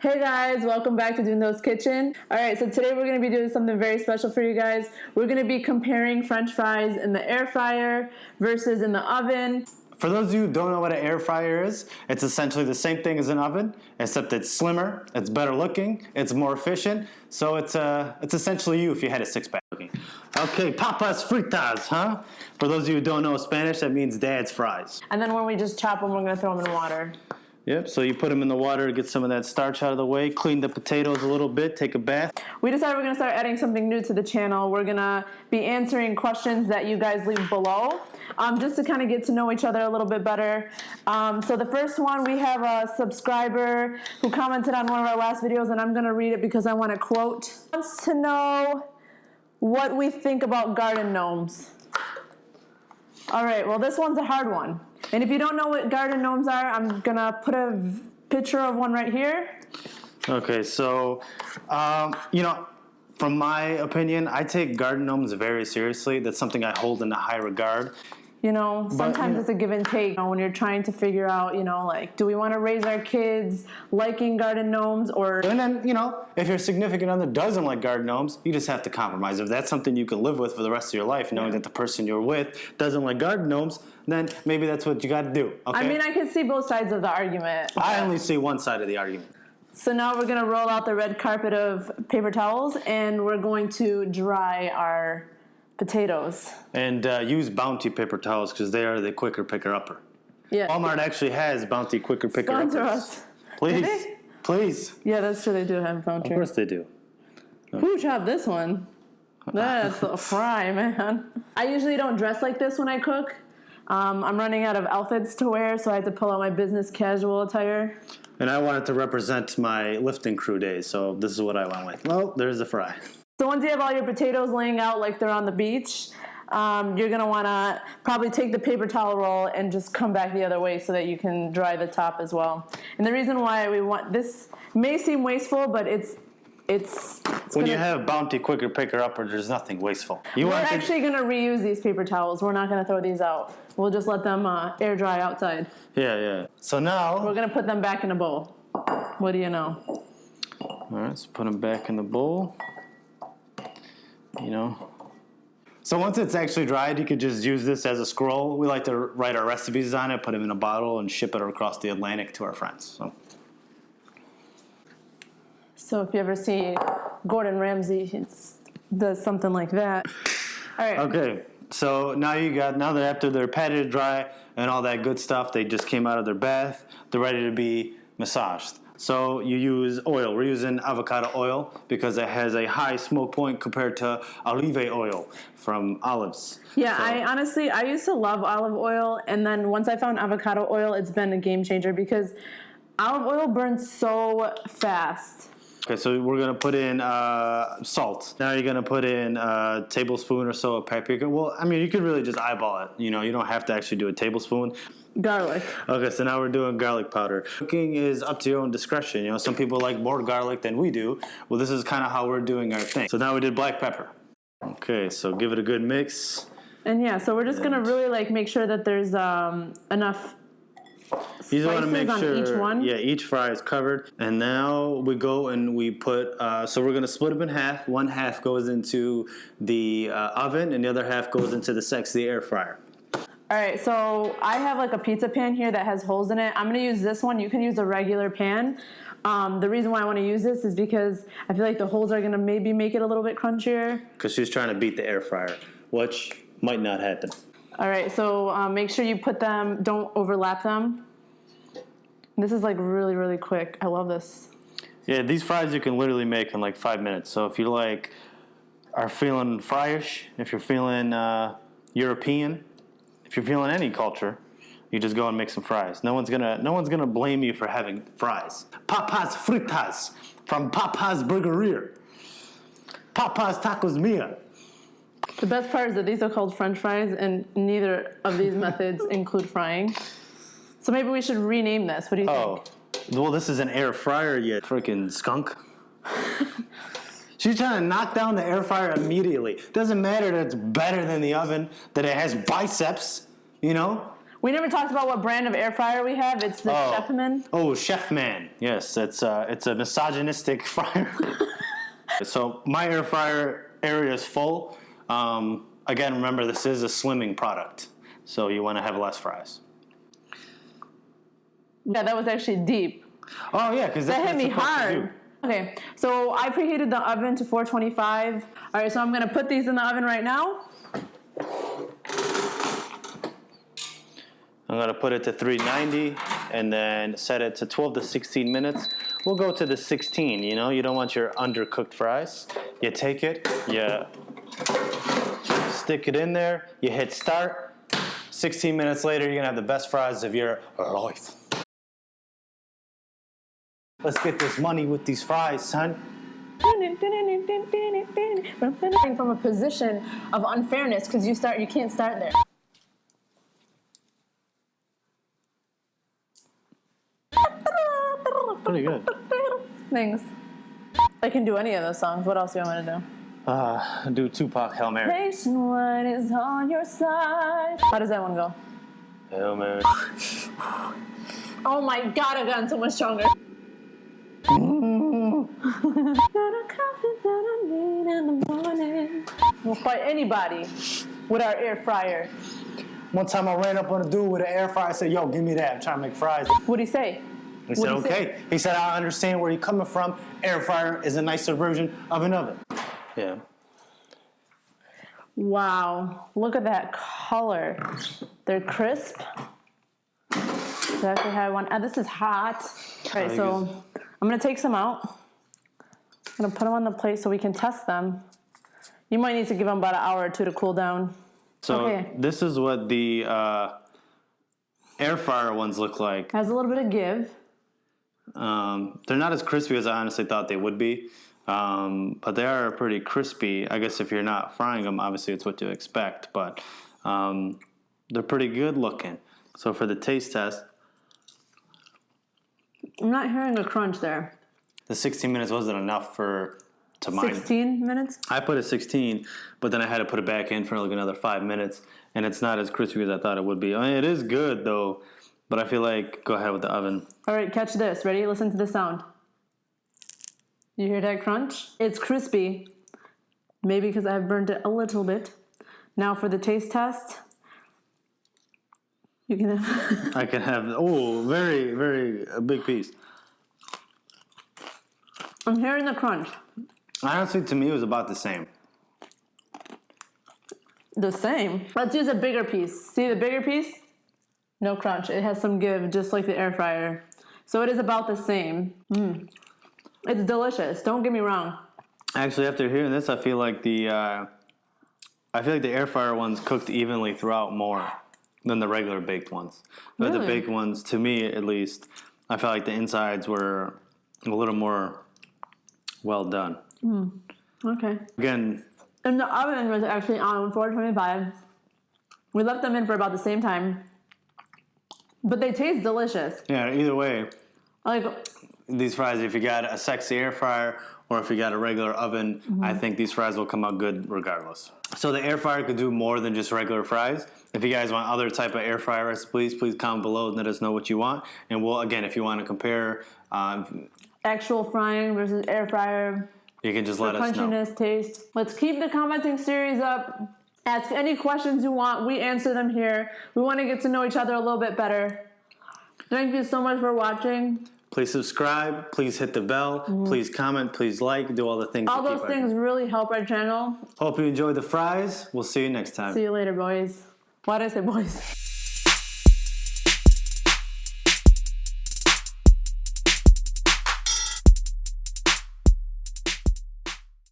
Hey guys, welcome back to DundosKitchen. Alright, so today we're going to be doing something very special for you guys. We're going to be comparing French fries in the air fryer versus in the oven. For those of you who don't know what an air fryer is, it's essentially the same thing as an oven, except it's slimmer, it's better looking, it's more efficient, so it's essentially you if you had a six-pack looking. Okay, papas fritas, huh? For those of you who don't know Spanish, that means dad's fries. And then when we just chop them, we're going to throw them in water. Yep, so you put them in the water to get some of that starch out of the way, clean the potatoes a little bit, take a bath. We decided we're going to start adding something new to the channel. We're going to be answering questions that you guys leave below, just to kind of get to know each other a little bit better. So the first one, we have a subscriber who commented on one of our last videos, and I'm going to read it because I want to quote. Wants to know what we think about garden gnomes. All right, well, this one's a hard one. And if you don't know what garden gnomes are, I'm going to put a picture of one right here. Okay, so, from my opinion, I take garden gnomes very seriously. That's something I hold in a high regard. Sometimes it's a give and take when you're trying to figure out, do we want to raise our kids liking garden gnomes or... And then, if your significant other doesn't like garden gnomes, you just have to compromise. If that's something you can live with for the rest of your life, knowing that the person you're with doesn't like garden gnomes, then maybe that's what you got to do, okay? I mean, I can see both sides of the argument. I only see one side of the argument. So now we're going to roll out the red carpet of paper towels, and we're going to dry our potatoes. And use Bounty paper towels because they are the quicker picker-upper. Yeah. Walmart actually has Bounty quicker picker-uppers. Sponsor us. Please. Please. Yeah, that's true. They do have Bounty. Of course they do. Who chopped this one? That's a fry, man. I usually don't dress like this when I cook. I'm running out of outfits to wear, so I had to pull out my business casual attire. And I wanted to represent my lifting crew days, so this is what I went with. Well, there's the fry. So once you have all your potatoes laying out like they're on the beach, you're going to want to probably take the paper towel roll and just come back the other way so that you can dry the top as well. And the reason why we want this may seem wasteful, but it's when you have Bounty quicker picker-upper, there's nothing wasteful. We're actually going to reuse these paper towels. We're not going to throw these out. We'll just let them air dry outside. Yeah. So now... we're going to put them back in a bowl. What do you know? All right, let's put them back in the bowl. So once it's actually dried, you could just use this as a scroll. We like to write our recipes on it, put them in a bottle, and ship it across the Atlantic to our friends. So if you ever see Gordon Ramsay, he does something like that. All right. Okay, so now that after they're patted dry and all that good stuff, they just came out of their bath, they're ready to be massaged. So you use oil. We're using avocado oil because it has a high smoke point compared to olive oil from olives. Yeah, so. I used to love olive oil, and then once I found avocado oil, it's been a game changer because olive oil burns so fast. Okay, so we're going to put in salt. Now you're going to put in a tablespoon or so of paprika. Well, I mean, you can really just eyeball it. You don't have to actually do a tablespoon. Garlic. Okay, so now we're doing garlic powder. Cooking is up to your own discretion. Some people like more garlic than we do. Well, this is kind of how we're doing our thing. So now we did black pepper. Okay, so give it a good mix. And yeah, so we're just going to really make sure that there's enough you want to make sure, each one. Yeah, each fry is covered. And now we go and we put, so we're going to split them in half. One half goes into the oven and the other half goes into the sexy air fryer. All right, so I have a pizza pan here that has holes in it. I'm going to use this one. You can use a regular pan. The reason why I want to use this is because I feel like the holes are going to maybe make it a little bit crunchier. Because she's trying to beat the air fryer, which might not happen. All right, so make sure you put them, don't overlap them. This is really, really quick. I love this. Yeah, these fries you can literally make in 5 minutes. So if you are feeling fryish, if you're feeling European, if you're feeling any culture, you just go and make some fries. No one's gonna blame you for having fries. Papas fritas from Papa's Burgeria. Papa's Tacos Mia. The best part is that these are called French fries, and neither of these methods include frying. So maybe we should rename this. What do you think? Oh, well, this is an air fryer, you freaking skunk. She's trying to knock down the air fryer immediately. Doesn't matter that it's better than the oven, that it has biceps, We never talked about what brand of air fryer we have. It's the Chefman. Oh, Chefman. Yes, it's a misogynistic fryer. So my air fryer area is full. Again, remember this is a slimming product, so you want to have less fries. Yeah, that was actually deep. Oh yeah, because that hit me hard. Okay, so I preheated the oven to 425. All right, so I'm gonna put these in the oven right now. I'm gonna put it to 390 and then set it to 12 to 16 minutes. We'll go to the 16, you know? You don't want your undercooked fries. You take it, you stick it in there, you hit start. 16 minutes later, you're gonna have the best fries of your life. Let's get this money with these fries, son. From a position of unfairness, because you can't start there. Pretty good. Thanks. I can do any of those songs. What else do you want me to do? Do Tupac, Hail Mary. Patient one is on your side. How does that one go? Hail Mary. Oh my God, I've gotten so much stronger. We'll fight anybody with our air fryer. One time I ran up on a dude with an air fryer. I said, yo, give me that. I'm trying to make fries. What'd he say? He said, okay. He said, I understand where you're coming from. Air fryer is a nicer version of an oven. Yeah. Wow, look at that color. They're crisp. Exactly how I want. This is hot. All right, so I'm gonna take some out. I'm gonna put them on the plate so we can test them. You might need to give them about an hour or two to cool down. So this is what the air fryer ones look like. Has a little bit of give. They're not as crispy as I honestly thought they would be, but they are pretty crispy. I guess if you're not frying them, obviously it's what you expect, but they're pretty good looking. So for the taste test, I'm not hearing a crunch there. the 16 minutes wasn't enough to mine. 16 minutes? I put it 16, but then I had to put it back in for like another 5 minutes, and it's not as crispy as I thought it would be. I mean, it is good though, but I feel like go ahead with the oven. All right, catch this. Ready? Listen to the sound. You hear that crunch? It's crispy. Maybe because I've burned it a little bit. Now for the taste test. You can have... I can have, very, very a big piece. I'm hearing the crunch. Honestly, to me, it was about the same. The same? Let's use a bigger piece. See the bigger piece? No crunch. It has some give, just like the air fryer. So it is about the same. It's delicious. Don't get me wrong. Actually, after hearing this, I feel like the air fryer ones cooked evenly throughout more than the regular baked ones. But Really? the baked ones, to me at least, I felt like the insides were a little more well done. Okay. Again, And the oven was actually on 425. We left them in for about the same time. But they taste delicious. yeah, either way, Like, these fries, if you got a sexy air fryer or if you got a regular oven, I think these fries will come out good regardless. So the air fryer could do more than just regular fries. If you guys want other type of air fryer recipes, please comment below and let us know what you want. And we'll, again, if you want to compare, actual frying versus air fryer. you can just let us know. Crunchiness, taste. Let's keep the commenting series up. Ask any questions you want. We answer them here. We want to get to know each other a little bit better. Thank you so much for watching. Please subscribe. Please hit the bell. Please comment. Please like. Do all the things. All those things really help our channel. Hope you enjoyed the fries. We'll see you next time. See you later, boys. Why did I say boys?